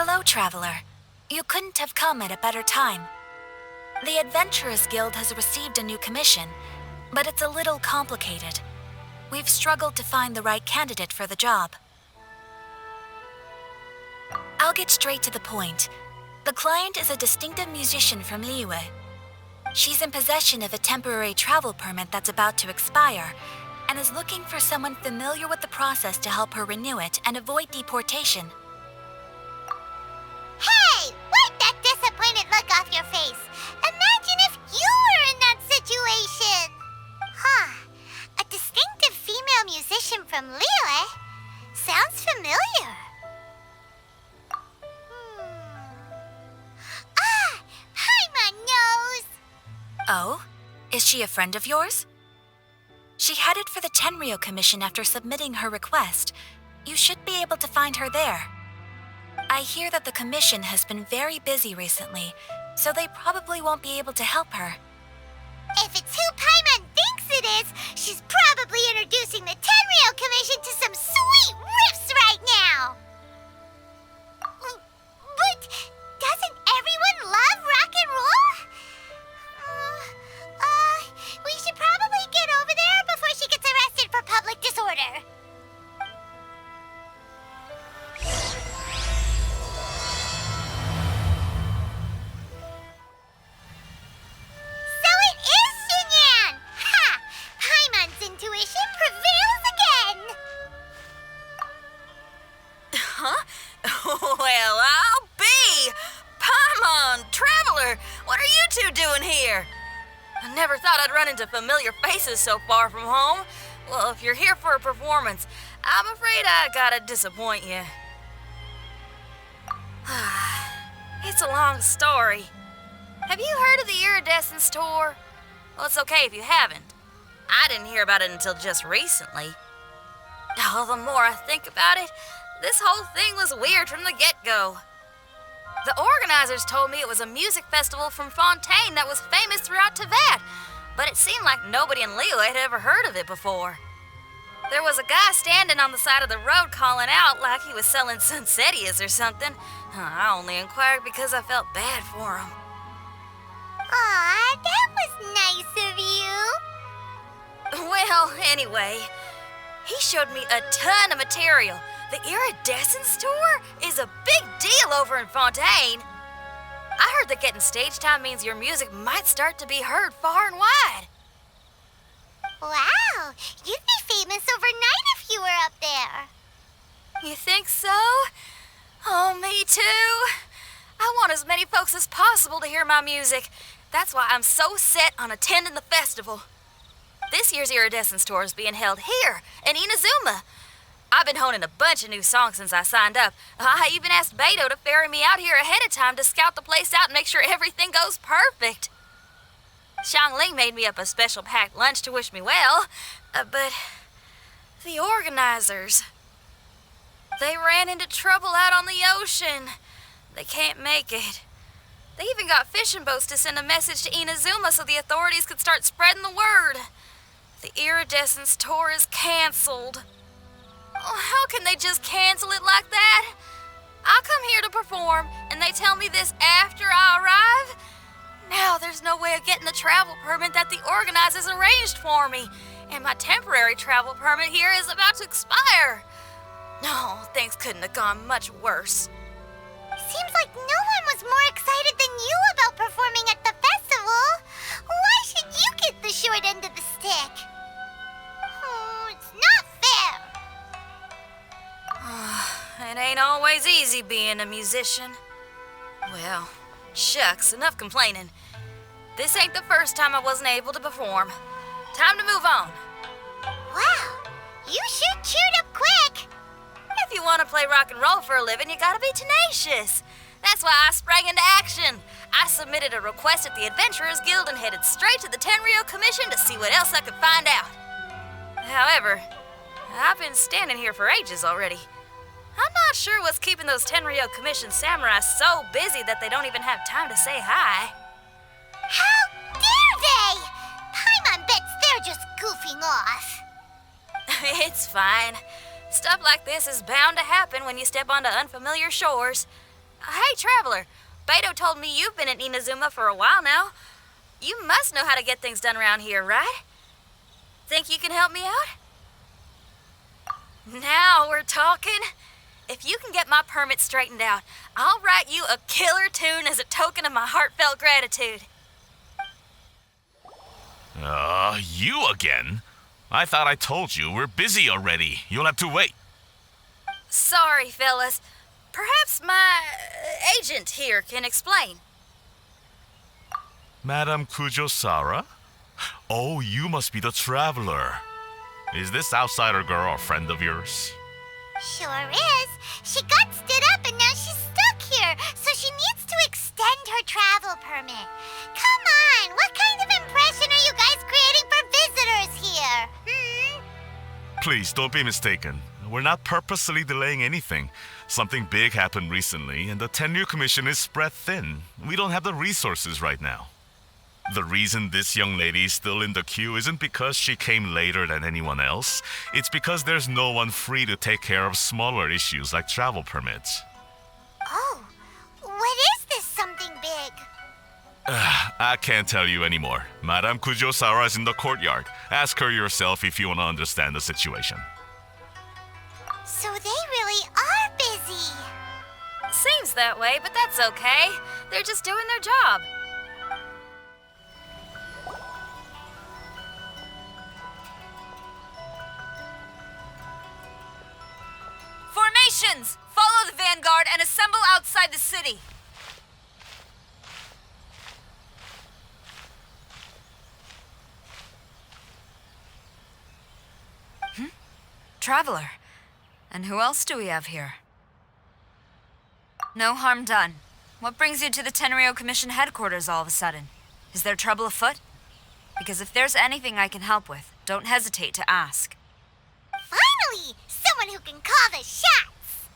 Hello, traveler. You couldn't have come at a better time. The Adventurers Guild has received a new commission, but it's a little complicated. We've struggled to find the right candidate for the job. I'll get straight to the point. The client is a distinctive musician from Liyue. She's in possession of a temporary travel permit that's about to expire, and is looking for someone familiar with the process to help her renew it and avoid deportation. Hey! Wipe that disappointed look off your face! Imagine if you were in that situation! Huh. A distinctive female musician from Liyue? Sounds familiar. Paimon knows! Oh? Is she a friend of yours? She headed for the Tenryou Commission after submitting her request. You should be able to find her there. I hear that the commission has been very busy recently, so they probably won't be able to help her. If it's who Paimon thinks it is, she's probably introducing the Tenryou Commission to some sweet riffs right now! But doesn't everyone love rock and roll? We should probably get over there before she gets arrested for public disorder. So it is Xinyan! Ha! Paimon's intuition prevails again! Huh? Well, I'll be! Paimon, Traveler, what are you two doing here? I never thought I'd run into familiar faces so far from home. Well, if you're here for a performance, I'm afraid I gotta disappoint you. It's a long story. Have you heard of the Iridescence Tour? Well, it's okay if you haven't. I didn't hear about it until just recently. Oh, the more I think about it, this whole thing was weird from the get-go. The organizers told me it was a music festival from Fontaine that was famous throughout Teyvat, but it seemed like nobody in Liyue had ever heard of it before. There was a guy standing on the side of the road calling out like he was selling Sunsetias or something. I only inquired because I felt bad for him. Aw, that was nice of you. Well, anyway, he showed me a ton of material. The Iridescence Tour is a big deal over in Fontaine. I heard that getting stage time means your music might start to be heard far and wide. Wow, you'd be famous overnight if you were up there. You think so? Oh, me too. I want as many folks as possible to hear my music. That's why I'm so set on attending the festival. This year's Iridescence Tour is being held here in Inazuma. I've been honing a bunch of new songs since I signed up. I even asked Beto to ferry me out here ahead of time to scout the place out and make sure everything goes perfect. Xiangling made me up a special packed lunch to wish me well, but the organizers, they ran into trouble out on the ocean. They can't make it. They even got fishing boats to send a message to Inazuma so the authorities could start spreading the word. The Iridescence Tour is canceled. Oh, how can they just cancel it like that? I come here to perform, and they tell me this after I arrive? Now there's no way of getting the travel permit that the organizers arranged for me, and my temporary travel permit here is about to expire. No, things couldn't have gone much worse. Seems like no one was more excited than you about performing at the festival. Why should you get the short end of the stick? Oh, it's not fair. It ain't always easy being a musician. Well, shucks, enough complaining. This ain't the first time I wasn't able to perform. Time to move on. Wow, you sure cheered up quick. If you want to play rock and roll for a living, you gotta be tenacious. That's why I sprang into action. I submitted a request at the Adventurers Guild and headed straight to the Tenryou Commission to see what else I could find out. However, I've been standing here for ages already. I'm not sure what's keeping those Tenryou Commission samurai so busy that they don't even have time to say hi. How dare they? Paimon bets they're just goofing off. It's fine. Stuff like this is bound to happen when you step onto unfamiliar shores. Hey, Traveler. Beto told me you've been at Inazuma for a while now. You must know how to get things done around here, right? Think you can help me out? Now we're talking. If you can get my permit straightened out, I'll write you a killer tune as a token of my heartfelt gratitude. You again? I thought I told you we're busy already. You'll have to wait. Sorry, fellas. Perhaps my agent here can explain. Madam Kujo-Sara? Oh, you must be the traveler. Is this outsider girl a friend of yours? Sure is. She got stood up and now she's stuck here, so she needs to extend her travel permit. Come on, what kind of impression are you guys creating for visitors here? Please, don't be mistaken. We're not purposely delaying anything. Something big happened recently, and the Tenryu Commission is spread thin. We don't have the resources right now. The reason this young lady is still in the queue isn't because she came later than anyone else. It's because there's no one free to take care of smaller issues like travel permits. Oh, what is this something big? I can't tell you anymore. Madame Kujo-Sara is in the courtyard. Ask her yourself if you want to understand the situation. So they really are busy. Seems that way, but that's okay. They're just doing their job. Formations! Follow the vanguard and assemble outside the city. Traveler. And who else do we have here? No harm done. What brings you to the Tenryu Commission headquarters all of a sudden? Is there trouble afoot? Because if there's anything I can help with, don't hesitate to ask. Finally, someone who can call the shots.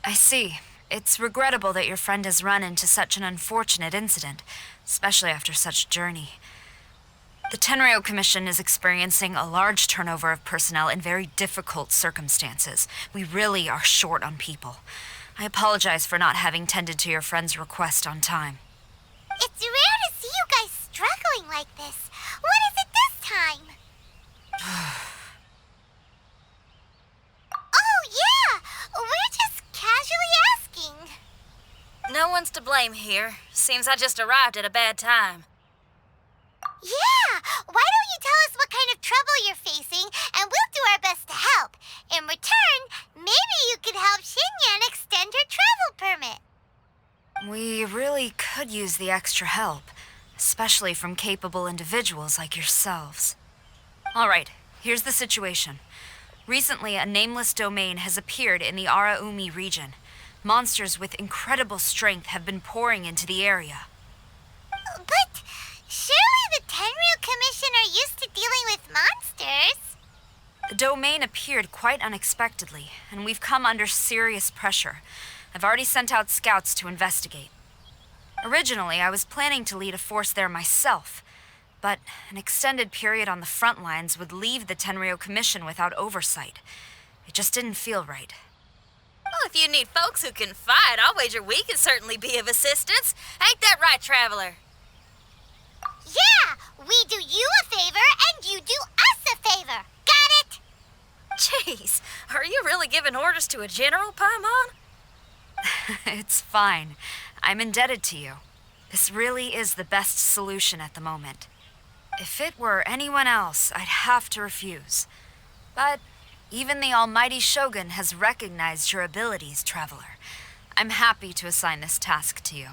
I see. It's regrettable that your friend has run into such an unfortunate incident, especially after such a journey. The Tenryu Commission is experiencing a large turnover of personnel in very difficult circumstances. We really are short on people. I apologize for not having tended to your friend's request on time. It's rare to see you guys struggling like this. What is it this time? Oh, yeah! We're just casually asking. No one's to blame here. Seems I just arrived at a bad time. Yeah! Why don't you tell us what kind of trouble you're facing, and we'll do our best to help. In return, maybe you could help Shinyan extend her travel permit. We really could use the extra help, especially from capable individuals like yourselves. All right, here's the situation. Recently, a nameless domain has appeared in the Araumi region. Monsters with incredible strength have been pouring into the area. But surely the Tenryu Commission are used to dealing with monsters. The domain appeared quite unexpectedly, and we've come under serious pressure. I've already sent out scouts to investigate. Originally, I was planning to lead a force there myself, but an extended period on the front lines would leave the Tenryu Commission without oversight. It just didn't feel right. Well, if you need folks who can fight, I'll wager we can certainly be of assistance. Ain't that right, Traveler? Yeah, we do you a favor and you do us a favor. Got it? Jeez, are you really giving orders to a general, Paimon? It's fine. I'm indebted to you. This really is the best solution at the moment. If it were anyone else, I'd have to refuse. But even the almighty Shogun has recognized your abilities, Traveler. I'm happy to assign this task to you.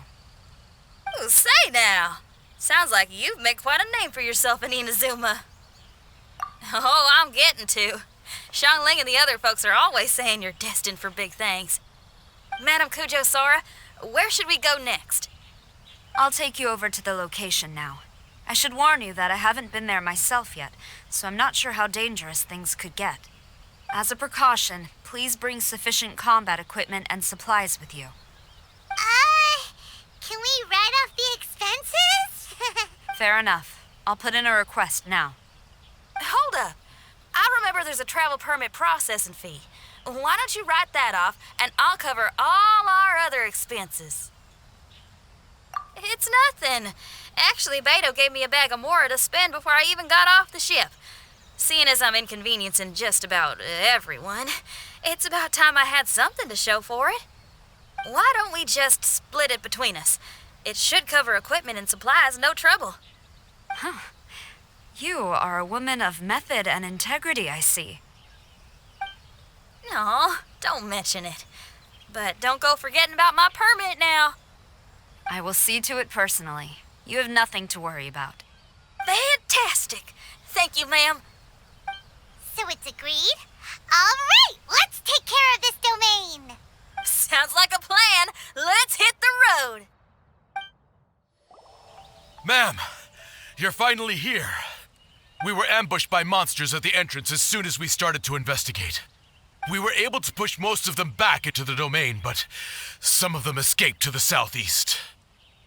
Ooh, say now! Sounds like you've made quite a name for yourself in Inazuma. Oh, I'm getting to. Xiangling and the other folks are always saying you're destined for big things. Madam Kujo-Sara, where should we go next? I'll take you over to the location now. I should warn you that I haven't been there myself yet, so I'm not sure how dangerous things could get. As a precaution, please bring sufficient combat equipment and supplies with you. Can we write off the expenses? Fair enough. I'll put in a request now. Hold up. I remember there's a travel permit processing fee. Why don't you write that off, and I'll cover all our other expenses? It's nothing. Actually, Beto gave me a bag of more to spend before I even got off the ship. Seeing as I'm inconveniencing just about everyone, it's about time I had something to show for it. Why don't we just split it between us? It should cover equipment and supplies, no trouble. Huh. You are a woman of method and integrity, I see. No, don't mention it. But don't go forgetting about my permit now. I will see to it personally. You have nothing to worry about. Fantastic. Thank you, ma'am. So it's agreed? All right, let's take care of this domain. Sounds like a plan. Let's hit the road. Ma'am, you're finally here. We were ambushed by monsters at the entrance as soon as we started to investigate. We were able to push most of them back into the domain, but some of them escaped to the southeast.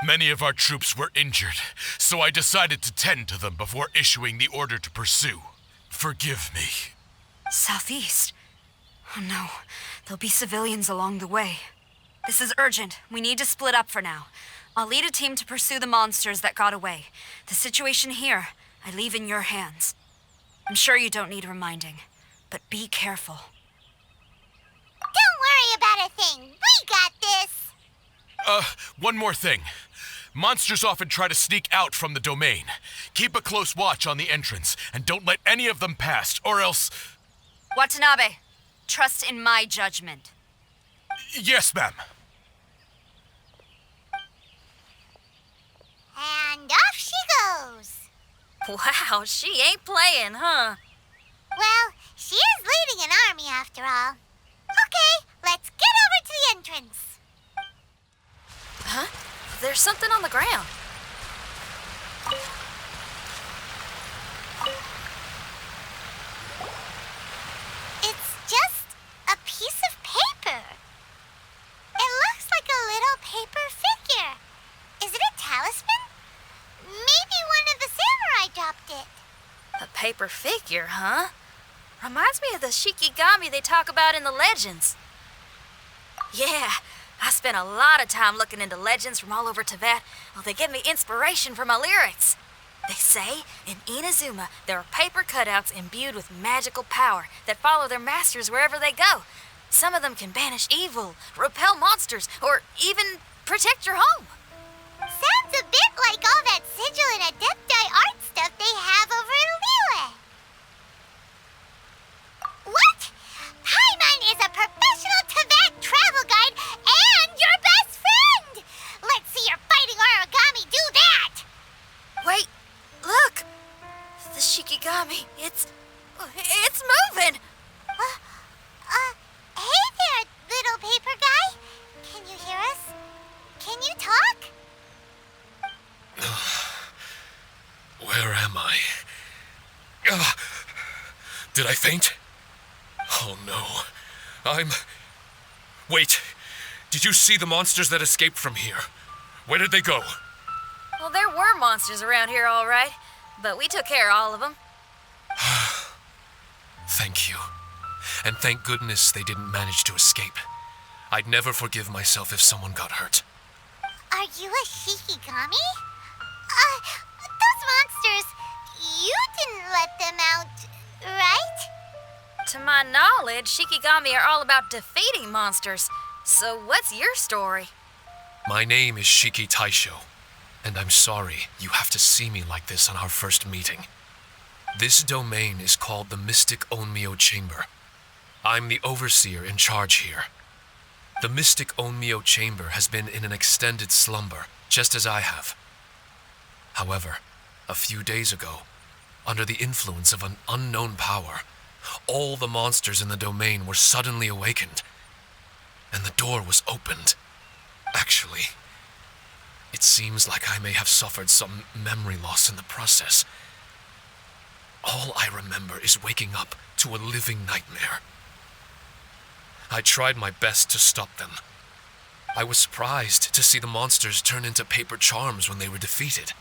Many of our troops were injured, so I decided to tend to them before issuing the order to pursue. Forgive me. Southeast? Oh no, there'll be civilians along the way. This is urgent. We need to split up for now. I'll lead a team to pursue the monsters that got away. The situation here, I leave in your hands. I'm sure you don't need reminding, but be careful. Don't worry about a thing. We got this. One more thing. Monsters often try to sneak out from the domain. Keep a close watch on the entrance, and don't let any of them pass, or else... Watanabe, trust in my judgment. Yes, ma'am. And off she goes. Wow, she ain't playing, huh? Well, she is leading an army after all. Okay, let's get over to the entrance. Huh? There's something on the ground. It's just a piece of paper. It looks like a little paper figure. Is it a talisman? Maybe one of the samurai dropped it. A paper figure, huh? Reminds me of the Shikigami they talk about in the legends. Yeah, I spent a lot of time looking into legends from all over Tibet. Well, they give me inspiration for my lyrics. They say in Inazuma there are paper cutouts imbued with magical power that follow their masters wherever they go. Some of them can banish evil, repel monsters, or even protect your home. Sounds a bit like all that sigil and adepti art stuff they have over in Liyue. What? Paimon is a professional Tibet travel guide and your best friend! Let's see your fighting origami do that! Wait, look! The Shikigami, it's moving! Hey there, little paper guy. Can you hear us? Can you talk? Where am I? Did I faint? Oh no. Wait. Did you see the monsters that escaped from here? Where did they go? Well, there were monsters around here, all right, but we took care of all of them. Thank you. And thank goodness they didn't manage to escape. I'd never forgive myself if someone got hurt. Are you a Shikigami? Those monsters, you didn't let them out, right? To my knowledge, Shikigami are all about defeating monsters. So what's your story? My name is Shiki Taisho, and I'm sorry you have to see me like this on our first meeting. This domain is called the Mystic Onmyo Chamber. I'm the overseer in charge here. The Mystic Onmyo Chamber has been in an extended slumber, just as I have. However, a few days ago, under the influence of an unknown power, all the monsters in the domain were suddenly awakened, and the door was opened. Actually, it seems like I may have suffered some memory loss in the process. All I remember is waking up to a living nightmare. I tried my best to stop them. I was surprised to see the monsters turn into paper charms when they were defeated.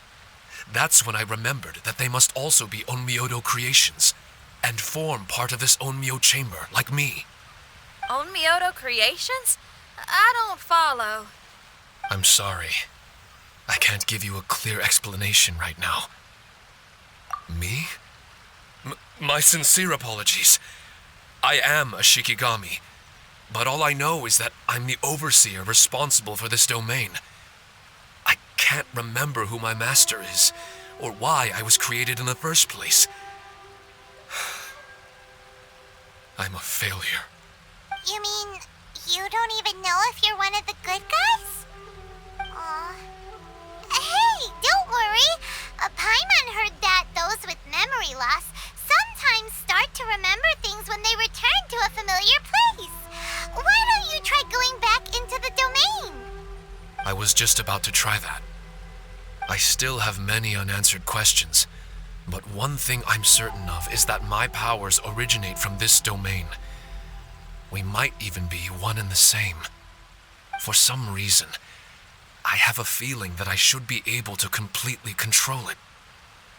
That's when I remembered that they must also be Onmyodo creations. and form part of this Onmyo chamber, like me. Onmyoto creations? I don't follow. I'm sorry. I can't give you a clear explanation right now. Me? My sincere apologies. I am a Shikigami, but all I know is that I'm the overseer responsible for this domain. I can't remember who my master is, or why I was created in the first place. I'm a failure. You mean you don't even know if you're one of the good guys? Aw. Hey, don't worry. Paimon heard that those with memory loss sometimes start to remember things when they return to a familiar place. Why don't you try going back into the domain? I was just about to try that. I still have many unanswered questions, but one thing I'm certain of is that my powers originate from this domain. We might even be one and the same. For some reason, I have a feeling that I should be able to completely control it.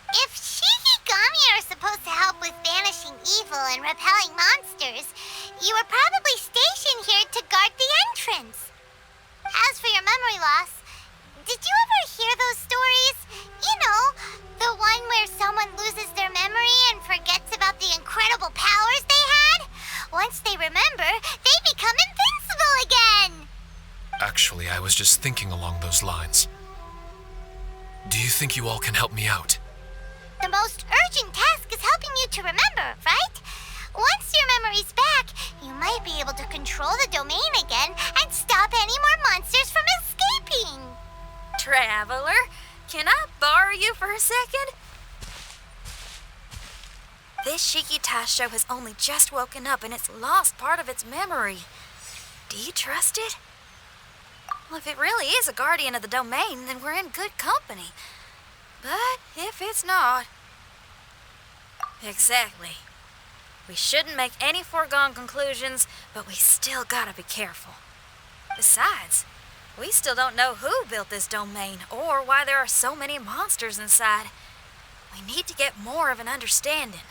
If Shikigami are supposed to help with banishing evil and repelling monsters, you were probably stationed here to guard the entrance. As for your memory loss, did you ever hear those stories? You know, the one where someone loses their memory and forgets about the incredible powers they had? Once they remember, they become invincible again! Actually, I was just thinking along those lines. Do you think you all can help me out? The most urgent task is helping you to remember, right? Once your memory's back, you might be able to control the domain again and stop any more monsters from escaping. Traveler, can I borrow you for a second? This Shiki Taisho has only just woken up and it's lost part of its memory. Do you trust it? Well, if it really is a guardian of the domain, then we're in good company. But if it's not... Exactly. We shouldn't make any foregone conclusions, but we still gotta be careful. Besides, we still don't know who built this domain or why there are so many monsters inside. We need to get more of an understanding.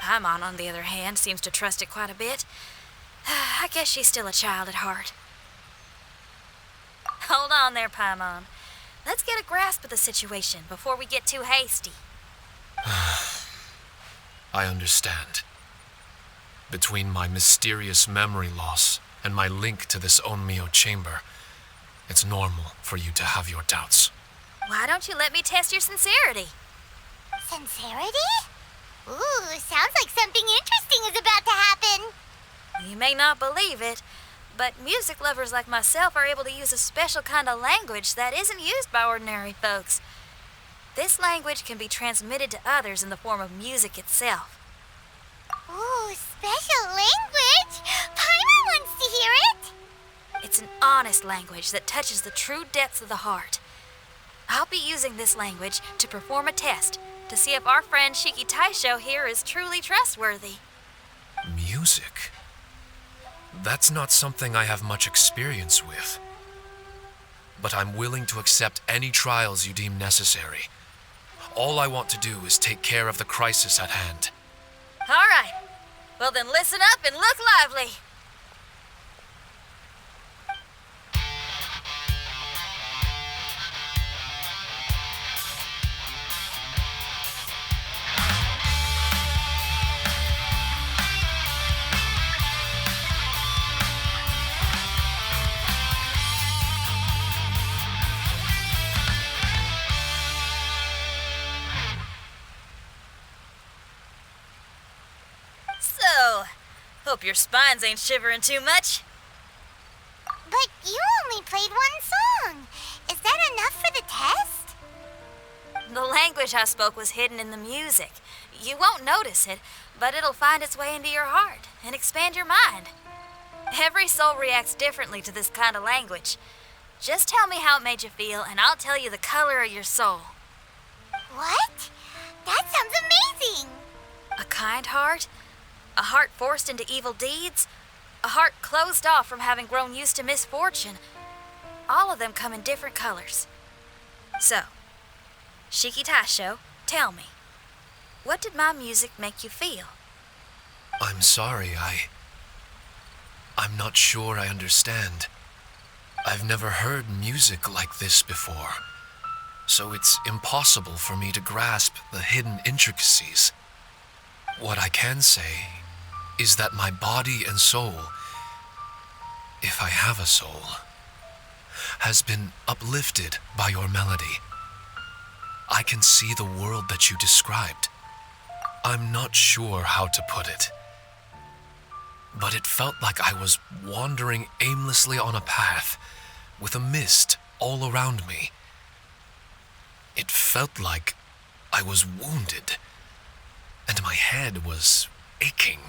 Paimon, on the other hand, seems to trust it quite a bit. I guess she's still a child at heart. Hold on there, Paimon. Let's get a grasp of the situation before we get too hasty. I understand. Between my mysterious memory loss and my link to this Onmyo chamber, it's normal for you to have your doubts. Why don't you let me test your sincerity? Sincerity? Ooh, sounds like something interesting is about to happen. You may not believe it, but music lovers like myself are able to use a special kind of language that isn't used by ordinary folks. This language can be transmitted to others in the form of music itself. Ooh, special language? Paimon wants to hear it. It's an honest language that touches the true depths of the heart. I'll be using this language to perform a test to see if our friend Shiki Taisho here is truly trustworthy. Music? That's not something I have much experience with. But I'm willing to accept any trials you deem necessary. All I want to do is take care of the crisis at hand. All right. Well, then listen up and look lively. So, hope your spines ain't shivering too much. But you only played one song. Is that enough for the test? The language I spoke was hidden in the music. You won't notice it, but it'll find its way into your heart and expand your mind. Every soul reacts differently to this kind of language. Just tell me how it made you feel, and I'll tell you the color of your soul. What? That sounds amazing. A kind heart? A heart forced into evil deeds? A heart closed off from having grown used to misfortune? All of them come in different colors. So, Shiki Taisho, tell me, what did my music make you feel? I'm sorry, I'm not sure I understand. I've never heard music like this before, so it's impossible for me to grasp the hidden intricacies. What I can say is that my body and soul, if I have a soul, has been uplifted by your melody. I can see the world that you described. I'm not sure how to put it, but it felt like I was wandering aimlessly on a path with a mist all around me. It felt like I was wounded, and my head was aching.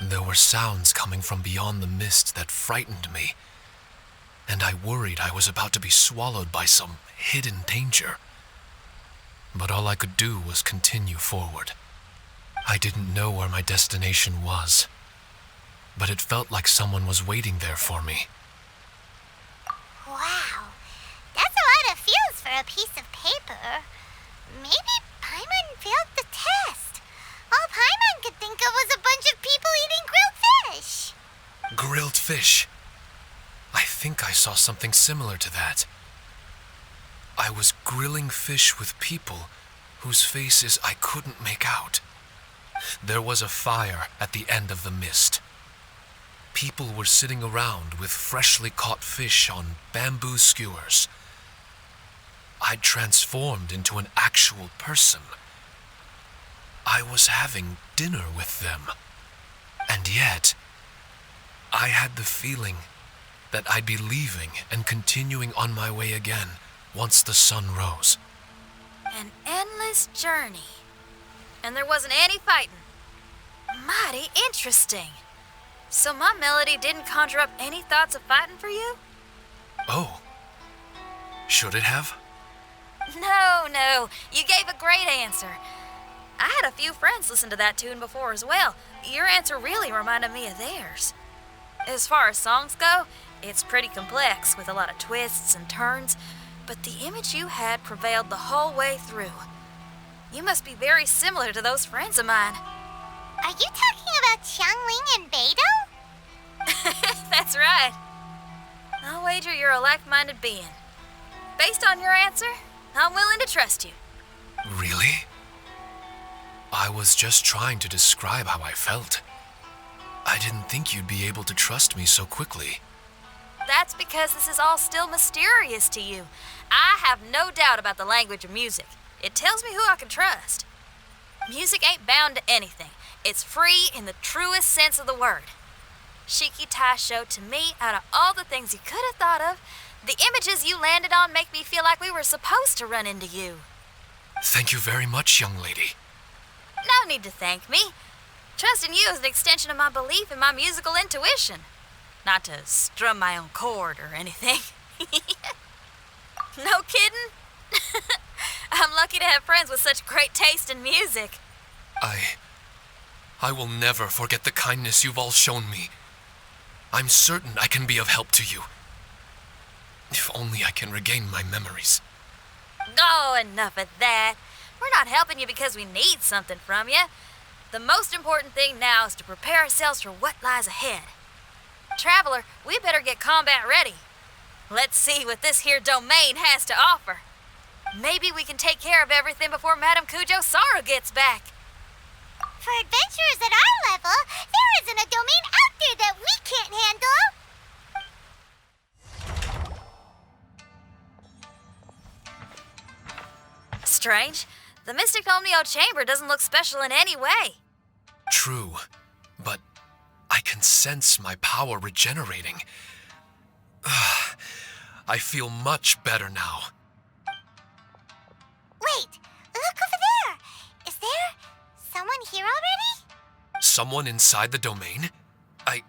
There were sounds coming from beyond the mist that frightened me, and I worried I was about to be swallowed by some hidden danger. But all I could do was continue forward. I didn't know where my destination was, but it felt like someone was waiting there for me. Wow, that's a lot of feels for a piece of paper. Maybe Paimon failed the test. All Paimon could think of was a bunch of people eating grilled fish. Grilled fish. I think I saw something similar to that. I was grilling fish with people whose faces I couldn't make out. There was a fire at the end of the mist. People were sitting around with freshly caught fish on bamboo skewers. I'd transformed into an actual person. I was having dinner with them. And yet, I had the feeling that I'd be leaving and continuing on my way again once the sun rose. An endless journey. And there wasn't any fighting. Mighty interesting. So my melody didn't conjure up any thoughts of fighting for you? Oh. Should it have? No. You gave a great answer. I had a few friends listen to that tune before as well. Your answer really reminded me of theirs. As far as songs go, it's pretty complex with a lot of twists and turns, but the image you had prevailed the whole way through. You must be very similar to those friends of mine. Are you talking about Xiangling and Beidou? That's right. I'll wager you're a like-minded being. Based on your answer, I'm willing to trust you. Really? I was just trying to describe how I felt. I didn't think you'd be able to trust me so quickly. That's because this is all still mysterious to you. I have no doubt about the language of music. It tells me who I can trust. Music ain't bound to anything. It's free in the truest sense of the word. Shiki Taisho, to me, out of all the things you could have thought of, the images you landed on make me feel like we were supposed to run into you. Thank you very much, young lady. No need to thank me. Trusting you is an extension of my belief in my musical intuition. Not to strum my own chord or anything. No kidding? I'm lucky to have friends with such great taste in music. I will never forget the kindness you've all shown me. I'm certain I can be of help to you. If only I can regain my memories. Oh, enough of that. We're not helping you because we need something from you. The most important thing now is to prepare ourselves for what lies ahead. Traveler, we better get combat ready. Let's see what this here domain has to offer. Maybe we can take care of everything before Madame Kujo Sara gets back. For adventurers at our level, there isn't a domain out there that we can't handle. Strange. The Mystic Omnio Chamber doesn't look special in any way. True, but I can sense my power regenerating. I feel much better now. Wait, look over there. Is there someone here already? Someone inside the domain? I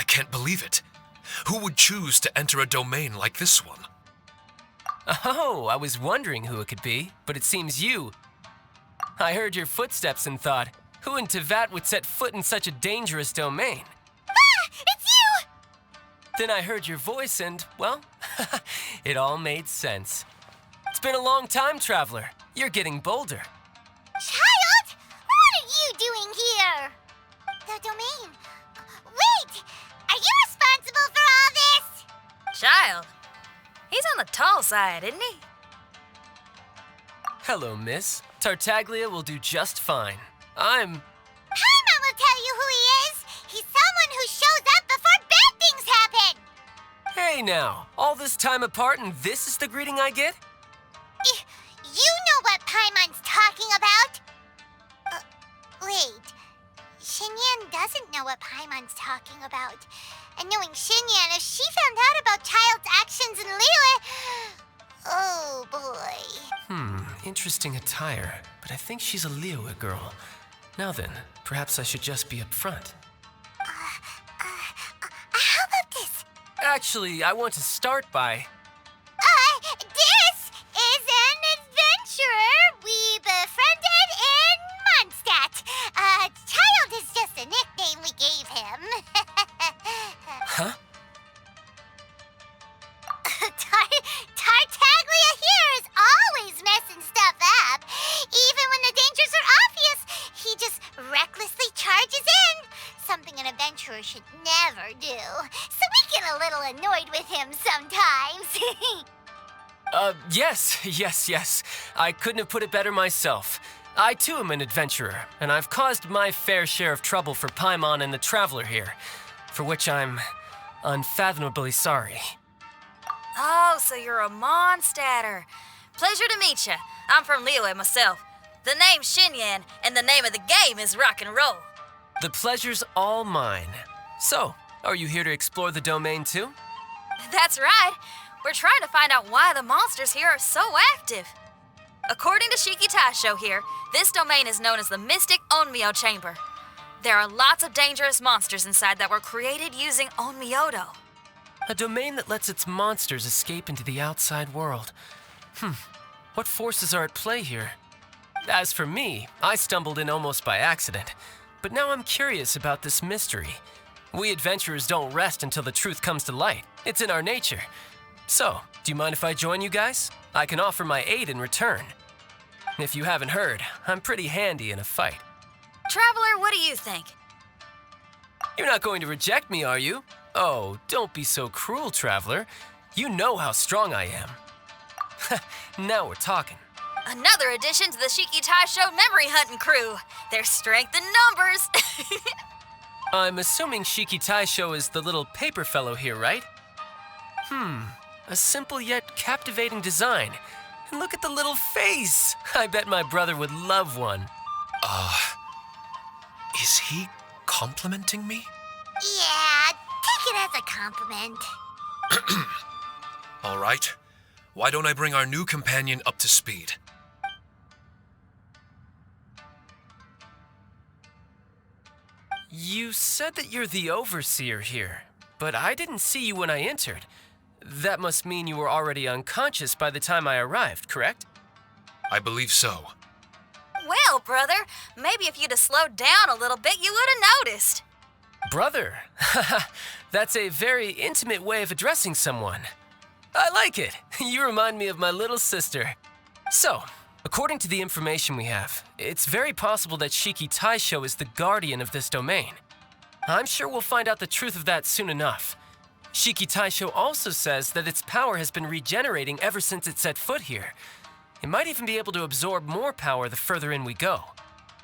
can't believe it. Who would choose to enter a domain like this one? Oh, I was wondering who it could be, but it seems you. I heard your footsteps and thought, who in Tevat would set foot in such a dangerous domain? Ah, it's you! Then I heard your voice and, well, it all made sense. It's been a long time, Traveler. You're getting bolder. Child, what are you doing here? the domain. Wait! Are you responsible for all this? Child, he's on the tall side, isn't he? Hello, miss. Tartaglia will do just fine. Paimon will tell you who he is. He's someone who shows up before bad things happen. Hey now, all this time apart and this is the greeting I get? You know what Paimon's talking about? Wait. Xinyan doesn't know what Paimon's talking about. And knowing Xinyan, if she found out about Child's actions in Liyue... Oh, boy. Interesting attire, but I think she's a Liyue girl. Now then, perhaps I should just be upfront. How about this? Actually, I want to start by... This is an adventurer we befriended in Mondstadt. Child is just a nickname we gave him. Huh? Tartaglia here is always messing stuff up. Even when the dangers are obvious, he just recklessly charges in. Something an adventurer should never do. So we get a little annoyed with him sometimes. Yes. I couldn't have put it better myself. I too am an adventurer, and I've caused my fair share of trouble for Paimon and the Traveler here, for which I'm unfathomably sorry. Oh, so you're a Mondstadter. Pleasure to meet you. I'm from Liyue myself. The name's Xinyan, and the name of the game is rock and roll. The pleasure's all mine. So, are you here to explore the domain too? That's right. We're trying to find out why the monsters here are so active. According to Shiki Taisho here, this domain is known as the Mystic Onmyo Chamber. There are lots of dangerous monsters inside that were created using Onmyodo. A domain that lets its monsters escape into the outside world. What forces are at play here? As for me, I stumbled in almost by accident. But now I'm curious about this mystery. We adventurers don't rest until the truth comes to light. It's in our nature. So, do you mind if I join you guys? I can offer my aid in return. If you haven't heard, I'm pretty handy in a fight. Traveler, what do you think? You're not going to reject me, are you? Oh, don't be so cruel, Traveler. You know how strong I am. Now we're talking. Another addition to the Shiki Taisho memory hunting crew. There's strength in numbers. I'm assuming Shiki Taisho is the little paper fellow here, right? A simple yet captivating design. And look at the little face. I bet my brother would love one. Is he complimenting me? Yeah, take it as a compliment. All right. Why don't I bring our new companion up to speed? You said that you're the overseer here, but I didn't see you when I entered. That must mean you were already unconscious by the time I arrived, correct? I believe so. Well, brother, maybe if you'd have slowed down a little bit, you would have noticed. Brother? That's a very intimate way of addressing someone. I like it. You remind me of my little sister. So, according to the information we have, it's very possible that Shiki Taisho is the guardian of this domain. I'm sure we'll find out the truth of that soon enough. Shiki Taisho also says that its power has been regenerating ever since it set foot here. It might even be able to absorb more power the further in we go.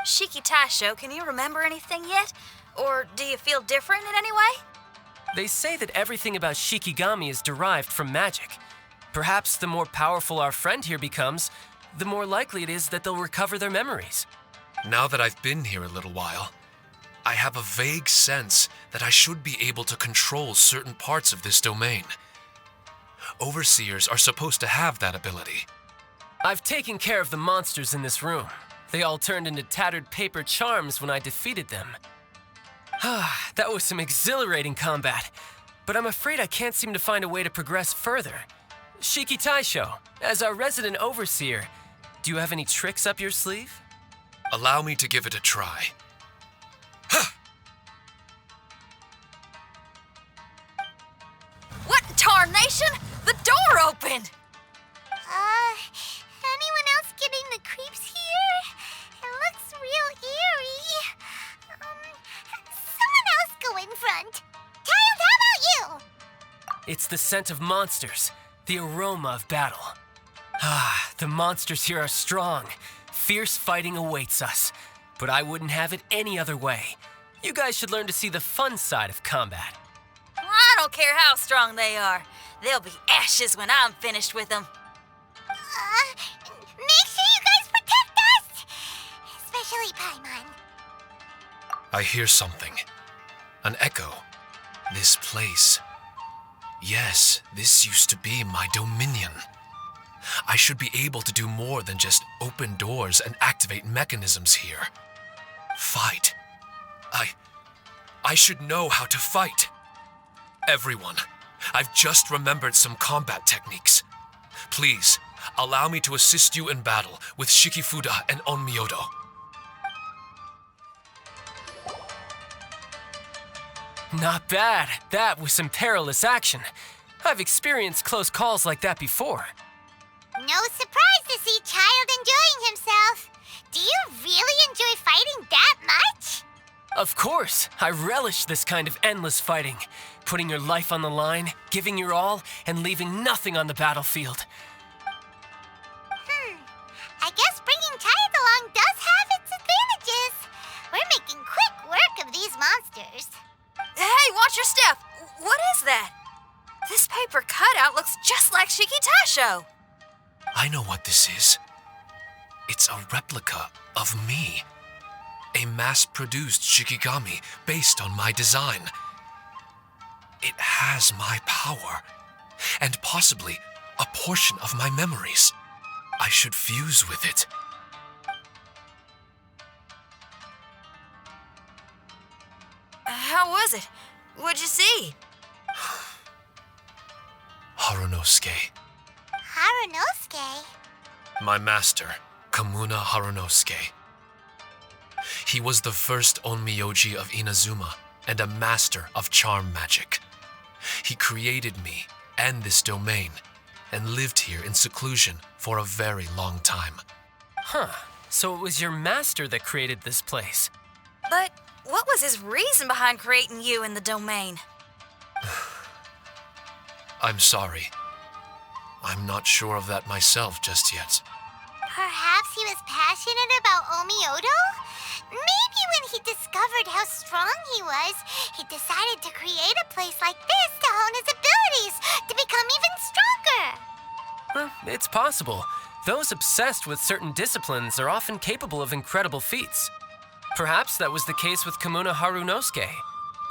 Shiki Taisho, can you remember anything yet? Or do you feel different in any way? They say that everything about Shikigami is derived from magic. Perhaps the more powerful our friend here becomes, the more likely it is that they'll recover their memories. Now that I've been here a little while, I have a vague sense that I should be able to control certain parts of this domain. Overseers are supposed to have that ability. I've taken care of the monsters in this room. They all turned into tattered paper charms when I defeated them. That was some exhilarating combat, but I'm afraid I can't seem to find a way to progress further. Shiki Taisho, as our resident overseer, do you have any tricks up your sleeve? Allow me to give it a try. What in tarnation? The door opened! Anyone else getting the creeps here? It looks real eerie. It's the scent of monsters, the aroma of battle. Ah, the monsters here are strong. Fierce fighting awaits us. But I wouldn't have it any other way. You guys should learn to see the fun side of combat. I don't care how strong they are. They'll be ashes when I'm finished with them. Make sure you guys protect us! Especially Paimon. I hear something. An echo. This place. Yes, this used to be my dominion. I should be able to do more than just open doors and activate mechanisms here. Fight. I should know how to fight. Everyone, I've just remembered some combat techniques. Please, allow me to assist you in battle with Shikifuda and Onmyodo. Not bad. That was some perilous action. I've experienced close calls like that before. No surprise to see Child enjoying himself. Do you really enjoy fighting that much? Of course, I relish this kind of endless fighting. Putting your life on the line, giving your all, and leaving nothing on the battlefield. I guess bringing Child along does have its advantages. We're making quick work of these monsters. Hey, watch your step. What is that? This paper cutout looks just like Shiki Taisho. I know what this is. It's a replica of me. A mass-produced Shikigami based on my design. It has my power, and possibly a portion of my memories. I should fuse with it. How was it? What'd you see? Harunosuke. Harunosuke? My master, Kamuna Harunosuke. He was the first Onmyoji of Inazuma and a master of charm magic. He created me and this domain and lived here in seclusion for a very long time. Huh, so it was your master that created this place. But what was his reason behind creating you in the domain? I'm sorry. I'm not sure of that myself just yet. Perhaps he was passionate about Omiodo? Maybe when he discovered how strong he was, he decided to create a place like this to hone his abilities, to become even stronger. Well, it's possible. Those obsessed with certain disciplines are often capable of incredible feats. Perhaps that was the case with Kamuna Harunosuke.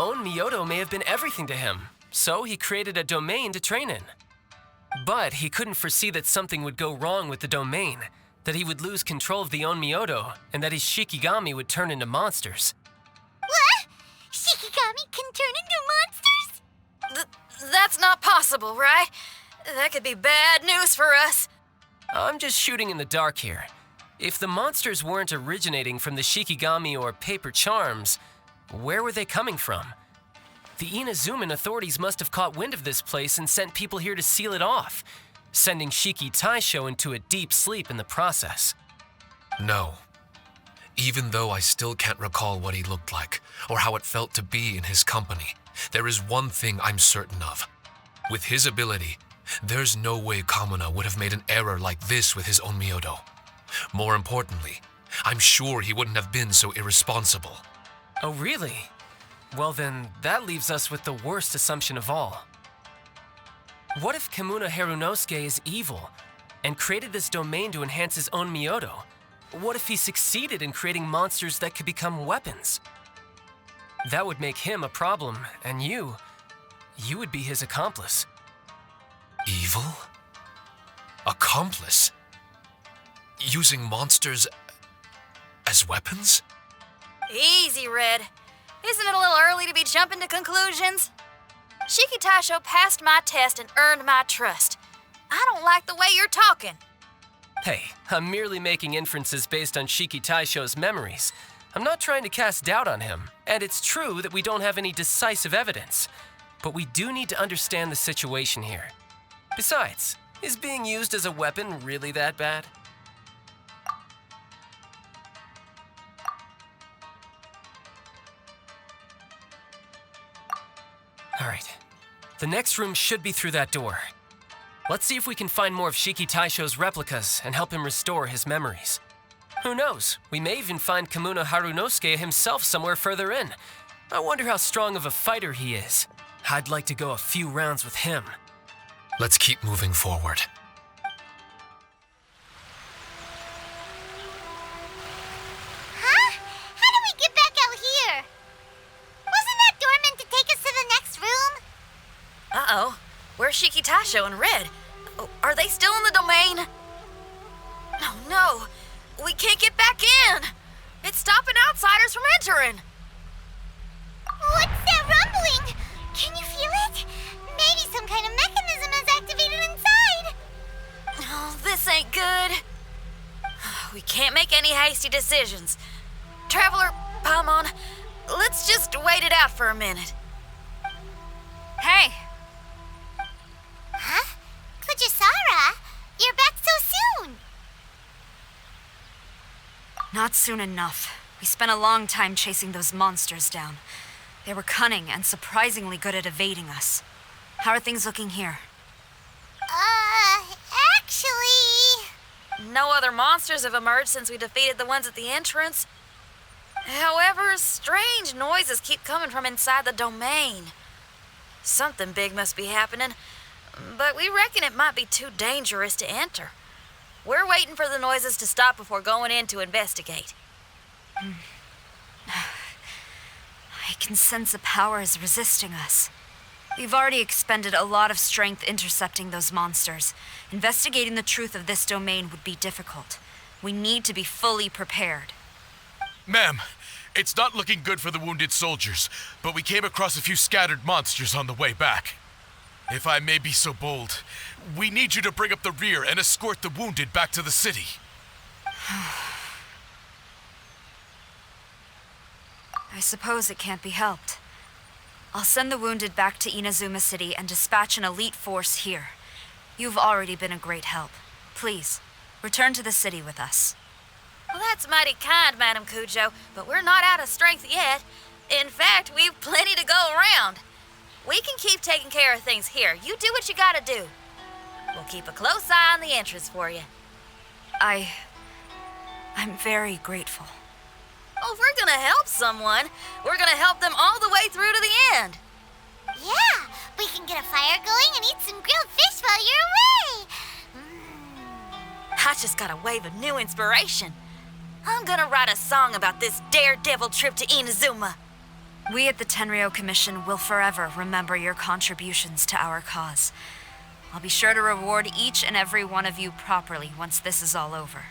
Onmyodo may have been everything to him, so he created a domain to train in. But he couldn't foresee that something would go wrong with the domain, that he would lose control of the Onmyodo, and that his Shikigami would turn into monsters. What? Shikigami can turn into monsters? That's not possible, right? That could be bad news for us. I'm just shooting in the dark here. If the monsters weren't originating from the Shikigami or paper charms, where were they coming from? The Inazuman authorities must have caught wind of this place and sent people here to seal it off, sending Shiki Taisho into a deep sleep in the process. No. Even though I still can't recall what he looked like, or how it felt to be in his company, there is one thing I'm certain of. With his ability, there's no way Kamuna would have made an error like this with his Onmyodo. More importantly, I'm sure he wouldn't have been so irresponsible. Oh, really? Well then, that leaves us with the worst assumption of all. What if Kamuna Harunosuke is evil and created this domain to enhance his own Myoto? What if he succeeded in creating monsters that could become weapons? That would make him a problem, and you would be his accomplice. Evil? Accomplice? Using monsters as weapons? Easy, Red. Isn't it a little early to be jumping to conclusions? Shiki Taisho passed my test and earned my trust. I don't like the way you're talking. Hey, I'm merely making inferences based on Shiki Taisho's memories. I'm not trying to cast doubt on him, and it's true that we don't have any decisive evidence. But we do need to understand the situation here. Besides, is being used as a weapon really that bad? All right, The next room should be through that door. Let's see if we can find more of Shiki Taisho's replicas and help him restore his memories. Who knows? We may even find Kamuna Harunosuke himself somewhere further in. I wonder how strong of a fighter he is. I'd like to go a few rounds with him. Let's keep moving forward. Huh? How do we get back out here? Wasn't that door meant to take us to the next room? Uh-oh. Where's Shiki Taisho and Red? Oh, are they still in the domain? Oh, no. We can't get back in. It's stopping outsiders from entering. What's that rumbling? Can you feel it? Maybe some kind of mechanism is activated inside. Oh, this ain't good. We can't make any hasty decisions. Traveler, Paimon, let's just wait it out for a minute. Hey! Huh? Kujisara, you're back so soon. Not soon enough. We spent a long time chasing those monsters down. They were cunning and surprisingly good at evading us. How are things looking here? Actually... No other monsters have emerged since we defeated the ones at the entrance. However, strange noises keep coming from inside the domain. Something big must be happening, but we reckon it might be too dangerous to enter. We're waiting for the noises to stop before going in to investigate. I can sense a power is resisting us. We've already expended a lot of strength intercepting those monsters. Investigating the truth of this domain would be difficult. We need to be fully prepared. Ma'am, it's not looking good for the wounded soldiers, but we came across a few scattered monsters on the way back. If I may be so bold, we need you to bring up the rear and escort the wounded back to the city. I suppose it can't be helped. I'll send the wounded back to Inazuma City and dispatch an elite force here. You've already been a great help. Please, return to the city with us. Well, that's mighty kind, Madam Cujo, but we're not out of strength yet. In fact, we've plenty to go around. We can keep taking care of things here. You do what you gotta do. We'll keep a close eye on the entrance for you. I'm very grateful. Oh, if we're gonna help someone, we're gonna help them all the way through to the end. Yeah, we can get a fire going and eat some grilled fish while you're away. I just got a wave of new inspiration. I'm gonna write a song about this daredevil trip to Inazuma. We at the Tenryou Commission will forever remember your contributions to our cause. I'll be sure to reward each and every one of you properly once this is all over.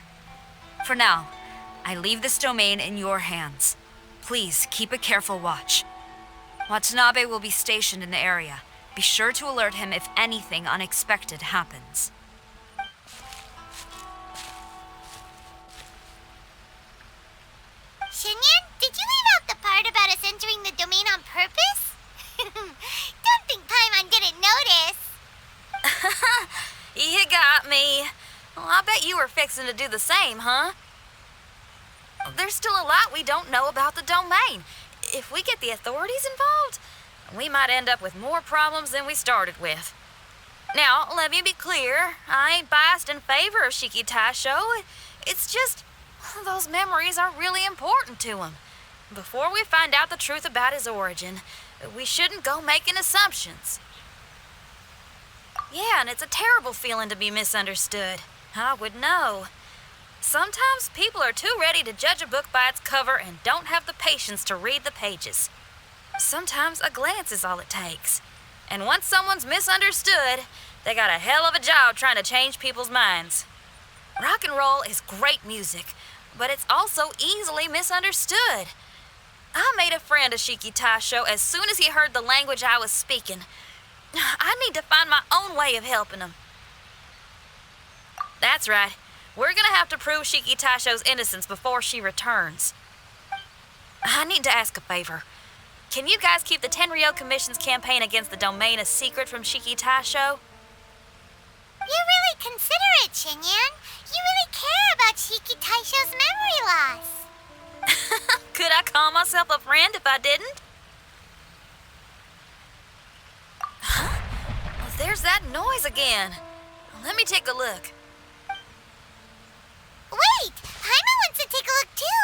For now, I leave this domain in your hands. Please keep a careful watch. Watanabe will be stationed in the area. Be sure to alert him if anything unexpected happens. Shinyan, did you leave out the part about us entering the domain on purpose? Don't think Paimon didn't notice. You got me. Well, I bet you were fixing to do the same, huh? There's still a lot we don't know about the domain. If we get the authorities involved, we might end up with more problems than we started with. Now, let me be clear. I ain't biased in favor of Shiki Taisho. It's just, those memories are really important to him. Before we find out the truth about his origin, we shouldn't go making assumptions. Yeah, and it's a terrible feeling to be misunderstood. I would know. Sometimes people are too ready to judge a book by its cover and don't have the patience to read the pages. Sometimes a glance is all it takes. And once someone's misunderstood, they got a hell of a job trying to change people's minds. Rock and roll is great music, but it's also easily misunderstood. I made a friend of Shiki Taisho as soon as he heard the language I was speaking. I need to find my own way of helping him. That's right. We're gonna have to prove Shiki Taisho's innocence before she returns. I need to ask a favor. Can you guys keep the Tenryou Commission's campaign against the domain a secret from Shiki Taisho? You're really considerate, Shinyan. You really care about Shiki Taisho's memory loss. Could I call myself a friend if I didn't? Huh? Where's that noise again? Let me take a look. Wait! Paimon wants to take a look too!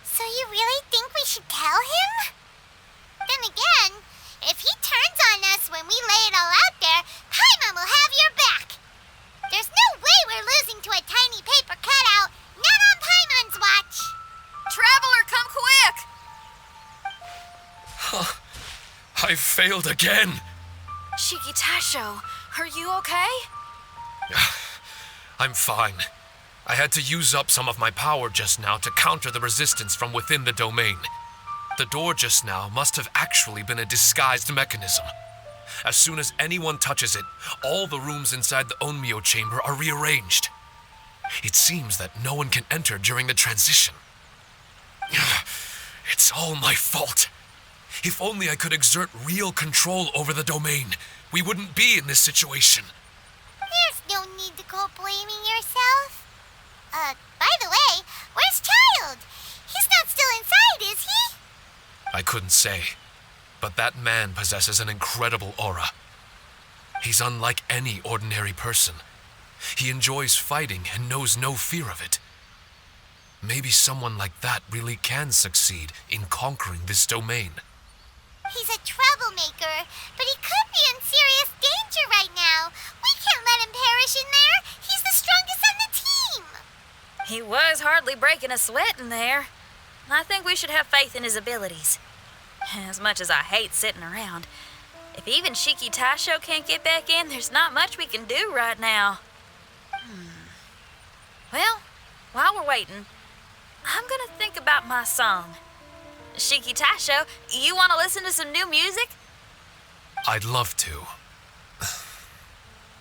So you really think we should tell him? Then again, if he turns on us when we lay it all out there, Paimon will have your back! There's no way we're losing to a tiny paper cutout, not on Paimon's watch! Traveler, come quick! I failed again. Shiki Taisho, are you okay? I'm fine. I had to use up some of my power just now to counter the resistance from within the domain. The door just now must have actually been a disguised mechanism. As soon as anyone touches it, all the rooms inside the Onmyo chamber are rearranged. It seems that no one can enter during the transition. It's all my fault. If only I could exert real control over the domain, we wouldn't be in this situation. There's no need to go blaming yourself. By the way, where's Child? He's not still inside, is he? I couldn't say, but that man possesses an incredible aura. He's unlike any ordinary person. He enjoys fighting and knows no fear of it. Maybe someone like that really can succeed in conquering this domain. He's a troublemaker, but he could be in serious danger right now. We can't let him perish in there. He's the strongest on the team. He was hardly breaking a sweat in there. I think we should have faith in his abilities. As much as I hate sitting around, if even Shiki Taisho can't get back in, there's not much we can do right now. Well, while we're waiting, I'm gonna think about my song. Shiki Taisho, you want to listen to some new music? I'd love to.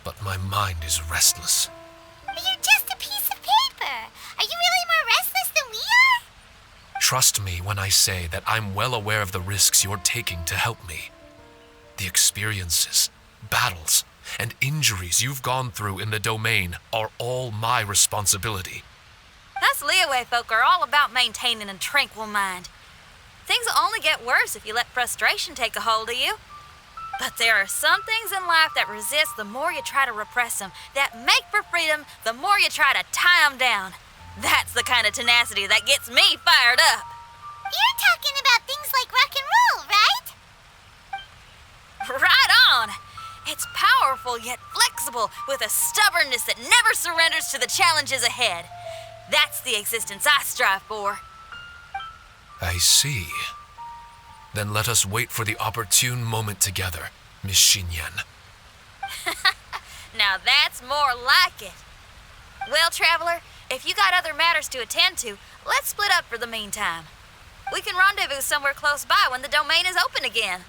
But my mind is restless. But you're just a piece of paper. Are you really more restless than we are? Trust me when I say that I'm well aware of the risks you're taking to help me. The experiences, battles, and injuries you've gone through in the domain are all my responsibility. Us Liyue folk are all about maintaining a tranquil mind. Things will only get worse if you let frustration take a hold of you. But there are some things in life that resist the more you try to repress them, that make for freedom the more you try to tie them down. That's the kind of tenacity that gets me fired up. You're talking about things like rock and roll, right? Right on! It's powerful yet flexible, with a stubbornness that never surrenders to the challenges ahead. That's the existence I strive for. I see. Then let us wait for the opportune moment together, Miss Xinyan. Now that's more like it. Well, Traveler, if you got other matters to attend to, let's split up for the meantime. We can rendezvous somewhere close by when the domain is open again.